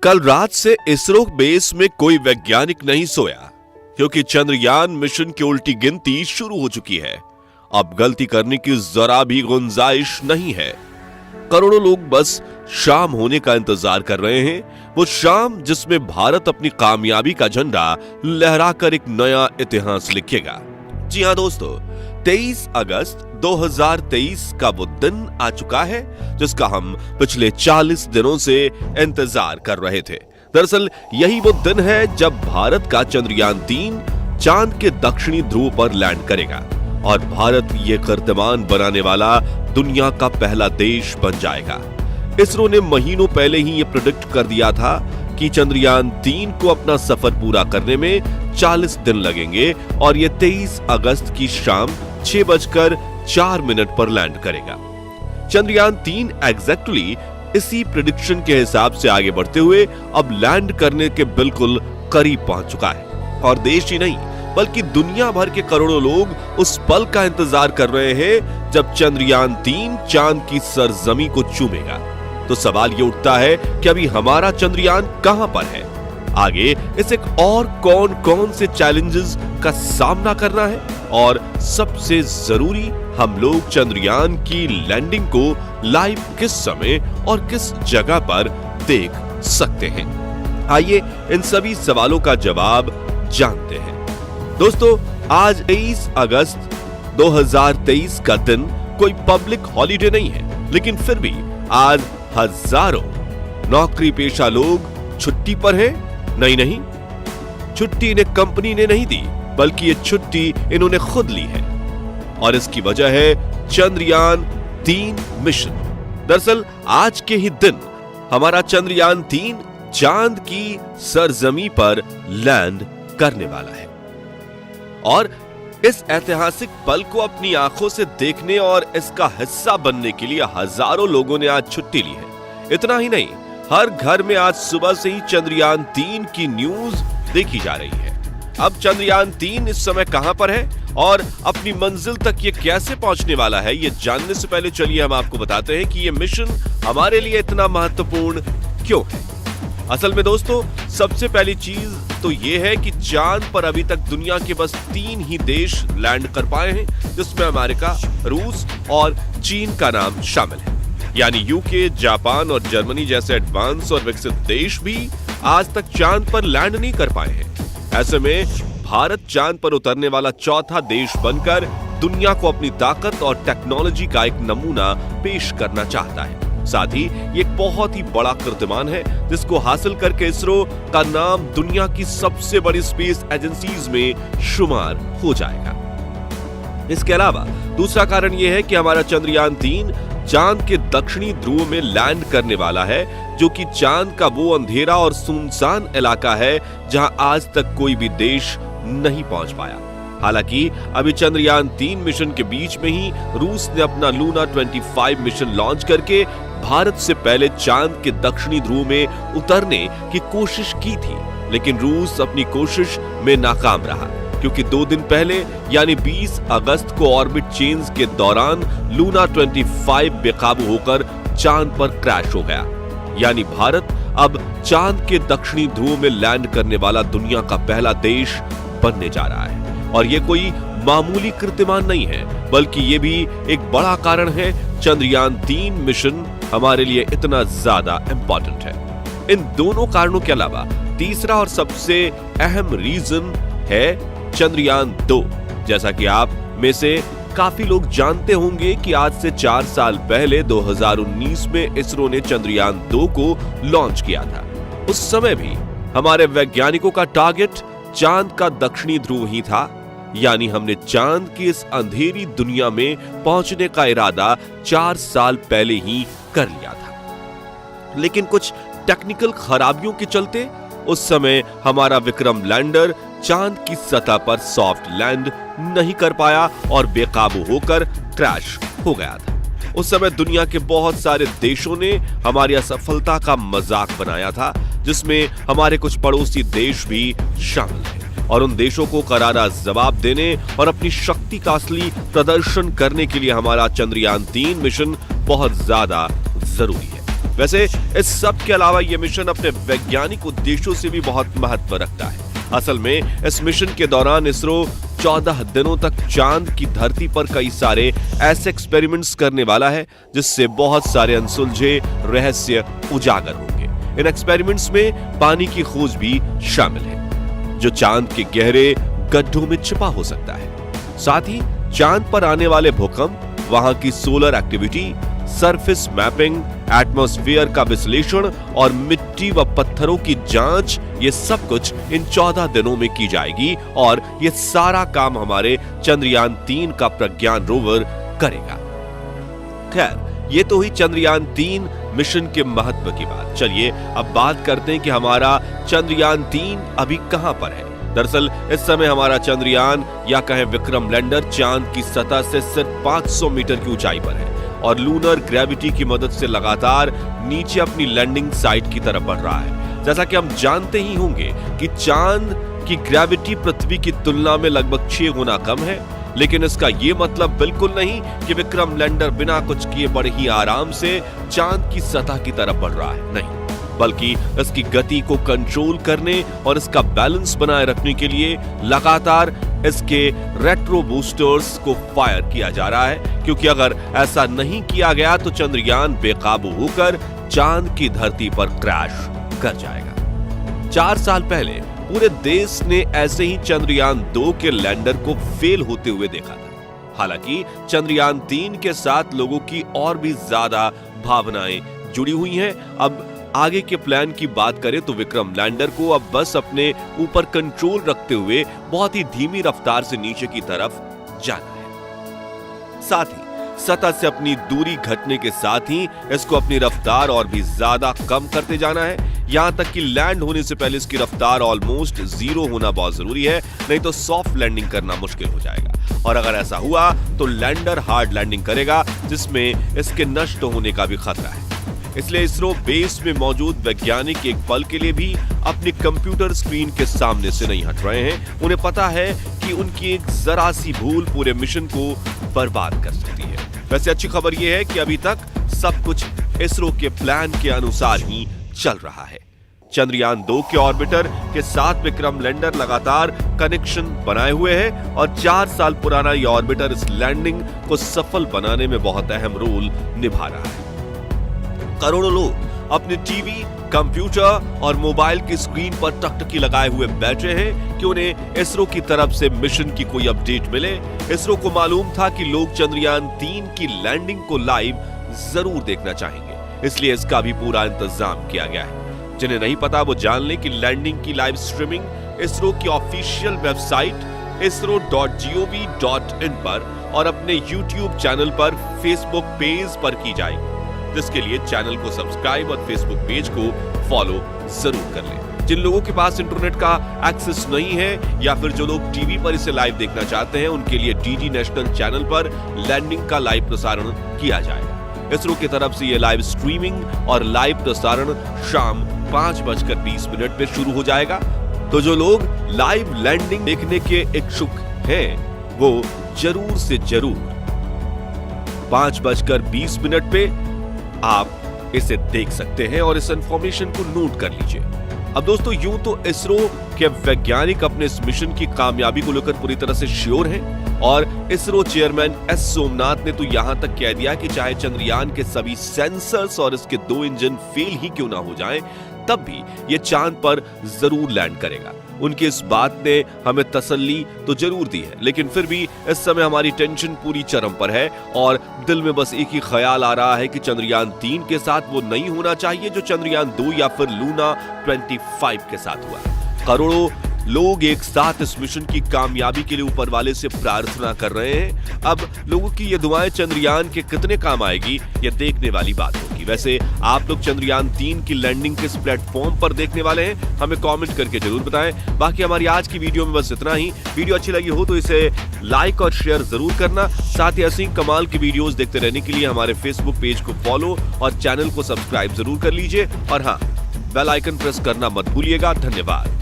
कल रात से इसरो बेस में कोई वैज्ञानिक नहीं सोया, क्योंकि चंद्रयान मिशन की उल्टी गिनती शुरू हो चुकी है। अब गलती करने की जरा भी गुंजाइश नहीं है। करोड़ों लोग बस शाम होने का इंतजार कर रहे हैं, वो शाम जिसमें भारत अपनी कामयाबी का झंडा लहराकर एक नया इतिहास लिखेगा। जी हां दोस्तों, 23 अगस्त 2023 का वो दिन आ चुका है जिसका हम पिछले 40 दिनों से इंतजार कर रहे थे। दरअसल यही वो दिन है जब भारत का चंद्रयान 3 चांद के दक्षिणी ध्रुव पर लैंड करेगा और भारत ये कीर्तिमान बनाने वाला दुनिया का पहला देश बन जाएगा। इसरो ने महीनों पहले ही ये प्रेडिक्ट कर दिया था कि चंद्रयान 3 को अपना सफर पूरा करने में 40 दिन लगेंगे और ये 23 अगस्त की शाम 6:04 पर लैंड करेगा। चंद्रयान 3 एग्जैक्टली इसी प्रेडिक्शन के हिसाब से आगे बढ़ते हुए अब लैंड करने के बिल्कुल करीब पहुंच चुका है और देश ही नहीं बल्कि दुनिया भर के करोड़ों लोग उस पल का इंतजार कर रहे हैं जब चंद्रयान 3 चांद की सरजमी को चूमेगा। तो सवाल ये उठता है कि अभी हमारा चंद्रयान कहां पर है, आगे इसे और कौन कौन से चैलेंजेस का सामना करना है और सबसे जरूरी हम लोग चंद्रयान की लैंडिंग को लाइव किस समय और किस जगह पर देख सकते हैं। आइए इन सभी सवालों का जवाब जानते हैं। दोस्तों, आज 23 अगस्त 2023 का दिन कोई पब्लिक हॉलिडे नहीं है, लेकिन फिर भी आज हजारों नौकरी पेशा लोग छुट्टी पर हैं। नहीं, छुट्टी इन्हें कंपनी ने नहीं दी, बल्कि ये छुट्टी इन्होंने खुद ली है और इसकी वजह है चंद्रयान 3 मिशन। दरअसल आज के ही दिन हमारा चंद्रयान 3 चांद की सरजमी पर लैंड करने वाला है और इस ऐतिहासिक पल को अपनी आंखों से देखने और इसका हिस्सा बनने के लिए हजारों लोगों ने आज छुट्टी ली है। इतना ही नहीं, हर घर में आज सुबह से ही चंद्रयान 3 की न्यूज देखी जा रही है। अब चंद्रयान 3 इस समय कहां पर है और अपनी मंजिल तक ये कैसे पहुंचने वाला है, ये जानने से पहले चलिए हम आपको बताते हैं कि ये मिशन हमारे लिए इतना महत्वपूर्ण क्यों है। असल में दोस्तों, सबसे पहली चीज तो ये है कि चांद पर अभी तक दुनिया के बस 3 ही देश लैंड कर पाए हैं, जिसमें अमेरिका, रूस और चीन का नाम शामिल है। यानी यूके, जापान और जर्मनी जैसे एडवांस और विकसित देश भी आज तक चांद पर लैंड नहीं कर पाए हैं। ऐसे में भारत चांद पर उतरने वाला चौथा देश बनकर दुनिया को अपनी ताकत और टेक्नोलॉजी का एक नमूना पेश करना चाहता है। साथ ही ये एक बहुत ही बड़ा कीर्तिमान है जिसको हासिल करके इसरो का नाम दुनिया की सबसे बड़ी स्पेस एजेंसीज में शुमार हो जाएगा। इसके अलावा दूसरा कारण यह है कि हमारा चंद्रयान 3 चांद के दक्षिणी ध्रुव में लैंड करने वाला है, जो कि चांद का वो अंधेरा और सुनसान इलाका है जहां आज तक कोई भी देश नहीं पहुंच पाया। हालांकि अभी चंद्रयान 3 मिशन के बीच में ही रूस ने अपना लूना 25 मिशन लॉन्च करके भारत से पहले चांद के दक्षिणी ध्रुव में उतरने की कोशिश की थी, लेकिन रूस अपनी कोशिश में नाकाम रहा क्योंकि 2 दिन पहले यानी 20 अगस्त को ऑर्बिट चेंज के दौरान लूना 25 बेकाबू होकर चांद पर क्रैश हो गया। यानी भारत अब चांद के दक्षिणी ध्रुव में लैंड करने वाला दुनिया का पहला देश बनने जा रहा है और ये कोई मामूली कीर्तिमान नहीं है, बल्कि ये भी एक बड़ा कारण है चंद्रयान 3 मिशन हमारे लिए इतना ज्यादा इंपॉर्टेंट है। इन दोनों कारणों के अलावा तीसरा और सबसे अहम रीजन है चंद्रयान 2। जैसा कि आप में से काफी लोग जानते होंगे कि आज से 4 साल पहले 2019 में इसरो ने चंद्रयान 2 को लॉन्च किया था। उस समय भी हमारे वैज्ञानिकों का टारगेट चांद का दक्षिणी ध्रुव ही था, यानी हमने चांद की इस अंधेरी दुनिया में पहुंचने का इरादा 4 साल पहले ही कर लिया था। लेकिन कुछ टेक्निकल खराबियों के चलते उस समय हमारा विक्रम लैंडर चांद की सतह पर सॉफ्ट लैंड नहीं कर पाया और बेकाबू होकर क्रैश हो गया था। उस समय दुनिया के बहुत सारे देशों ने हमारी असफलता का मजाक बनाया था, जिसमें हमारे कुछ पड़ोसी देश भी शामिल थे और उन देशों को करारा जवाब देने और अपनी शक्ति का असली प्रदर्शन करने के लिए हमारा चंद्रयान 3 मिशन बहुत ज्यादा जरूरी है। वैसे इस सब के अलावा यह मिशन अपने वैज्ञानिक उद्देश्यों से भी बहुत महत्व रखता है। असल में इस मिशन के दौरान इसरो 14 दिनों तक चांद की धरती पर कई सारे ऐसे एक्सपेरिमेंट्स करने वाला है जिससे बहुत सारे अनसुलझे रहस्य उजागर होंगे। इन एक्सपेरिमेंट्स में पानी की खोज भी शामिल है जो चांद के गहरे गड्ढों में छिपा हो सकता है। साथ ही चांद पर आने वाले भूकंप, वहां की solar activity, surface mapping, atmosphere का विश्लेषण और मिट्टी व पत्थरों की जांच, ये सब कुछ इन 14 दिनों में की जाएगी और ये सारा काम हमारे चंद्रयान 3 का प्रज्ञान रोवर करेगा। खैर, ये तो हुई चंद्रयान 3 मिशन के महत्व की बात। चलिए अब बात करते हैं कि हमारा चंद्रयान 3 अभी कहां पर है। दरअसल इस समय हमारा चंद्रयान या कहें विक्रम लैंडर चांद की सतह से सिर्फ 500 मीटर की ऊंचाई पर है और लूनर ग्रेविटी की मदद से लगातार नीचे अपनी लैंडिंग साइट की तरफ बढ़ रहा है। जैसा कि हम जानते ही होंगे कि चांद की ग्रेविटी पृथ्वी की तुलना में लगभग 6 गुना कम है, लेकिन इसका यह मतलब बिल्कुल नहीं कि विक्रम लैंडर बिना कुछ किए बड़े ही आराम से चांद की सतह की तरफ बढ़ रहा है। नहीं, बल्कि इसकी गति को कंट्रोल करने और इसका बैलेंस बनाए रखने के लिए लगातार इसके रेट्रो बूस्टर्स को फायर किया जा रहा है, क्योंकि अगर ऐसा नहीं किया गया तो चंद्रयान बेकाबू होकर चांद की धरती पर क्रैश कर जाएगा। 4 साल पहले पूरे देश ने ऐसे ही चंद्रयान 2 के लैंडर को फेल होते हुए देखा था। हालांकि चंद्रयान 3 के साथ लोगों की और भी ज्यादा भावनाएं जुड़ी हुई हैं। अब आगे के प्लान की बात करें तो विक्रम लैंडर को अब बस अपने ऊपर कंट्रोल रखते हुए बहुत ही धीमी रफ्तार से नीचे की तरफ जाना है। साथ ही सतह से अपनी दूरी घटने के साथ ही इसको अपनी रफ्तार और भी ज्यादा कम करते जाना है, यहां तक कि लैंड होने से पहले इसकी रफ्तार ऑलमोस्ट 0 होना बहुत जरूरी है, नहीं तो सॉफ्ट लैंडिंग करना मुश्किल हो जाएगा। और अगर ऐसा हुआ तो लैंडर हार्ड लैंडिंग करेगा जिसमें इसके नष्ट होने का भी खतरा है। इसलिए इसरो बेस में मौजूद वैज्ञानिक एक पल के लिए भी अपनी कंप्यूटर स्क्रीन के सामने से नहीं हट रहे हैं। उन्हें पता है कि उनकी एक जरा सी भूल पूरे मिशन को बर्बाद कर सकती है। वैसे अच्छी खबर यह है कि अभी तक सब कुछ इसरो के प्लान के अनुसार ही चल रहा है। चंद्रयान 2 के ऑर्बिटर के साथ विक्रम लैंडर लगातार कनेक्शन बनाए हुए है और 4 साल पुराना यह ऑर्बिटर इस लैंडिंग को सफल बनाने में बहुत अहम रोल निभा रहा है। करोड़ों लोग अपने टीवी, कंप्यूटर और मोबाइल की स्क्रीन पर टकटकी लगाए हुए बैठे हैं कि उन्हें इसरो की तरफ से मिशन की कोई अपडेट मिले। इसरो को मालूम था कि लोग चंद्रयान 3 की लैंडिंग को लाइव जरूर देखना चाहेंगे, इसलिए इसका भी पूरा इंतजाम किया गया है। जिन्हें नहीं पता वो जान लें कि लैंडिंग की लाइव स्ट्रीमिंग इसरो की ऑफिशियल वेबसाइट isro.gov.in पर और अपने YouTube चैनल पर, फेसबुक पेज पर की जाएगी, जिसके लिए चैनल को सब्सक्राइब और फेसबुक पेज को फॉलो जरूर कर लें। जिन लोगों के पास इंटरनेट का एक्सेस नहीं है या फिर जो लोग टीवी पर इसे लाइव देखना चाहते हैं, उनके लिए डीडी नेशनल चैनल पर लैंडिंग का लाइव प्रसारण किया जाएगा। इसरो की तरफ से यह लाइव स्ट्रीमिंग और लाइव प्रसारण शाम 5:20 पे शुरू हो जाएगा। तो जो लोग लाइव लैंडिंग देखने के इच्छुक हैं वो जरूर से जरूर 5:20 पे आप इसे देख सकते हैं और इस इंफॉर्मेशन को नोट कर लीजिए। अब दोस्तों, यूं तो इसरो के वैज्ञानिक अपने इस मिशन की कामयाबी को लेकर पूरी तरह से श्योर हैं और इसरो चेयरमैन एस सोमनाथ ने तो यहां तक कह दिया कि चाहे चंद्रयान के सभी सेंसर्स और इसके 2 इंजन फेल ही क्यों ना हो जाएं, तब भी ये चांद पर जरूर लैंड करेगा। उनकी इस बात ने हमें तसल्ली तो जरूर दी है, लेकिन फिर भी इस समय हमारी टेंशन पूरी चरम पर है और दिल में बस एक ही ख्याल आ रहा है कि चंद्रयान 3 के साथ वो नहीं होना चाहिए जो चंद्रयान 2 या फिर लूना 25 के साथ हुआ। करोड़ों लोग एक साथ इस मिशन की कामयाबी के लिए ऊपर वाले से प्रार्थना कर रहे हैं। अब लोगों की ये दुआएं चंद्रयान के कितने काम आएगी, ये देखने वाली बात होगी। वैसे आप लोग चंद्रयान 3 की लैंडिंग किस प्लेटफॉर्म पर देखने वाले हैं, हमें कमेंट करके जरूर बताएं। बाकी हमारी आज की वीडियो में बस इतना ही। वीडियो अच्छी लगी हो तो इसे लाइक और शेयर जरूर करना। साथ ही ऐसी कमाल की वीडियोस देखते रहने के लिए हमारे फेसबुक पेज को फॉलो और चैनल को सब्सक्राइब जरूर कर लीजिए। और हाँ, बेल आइकन प्रेस करना मत भूलिएगा। धन्यवाद।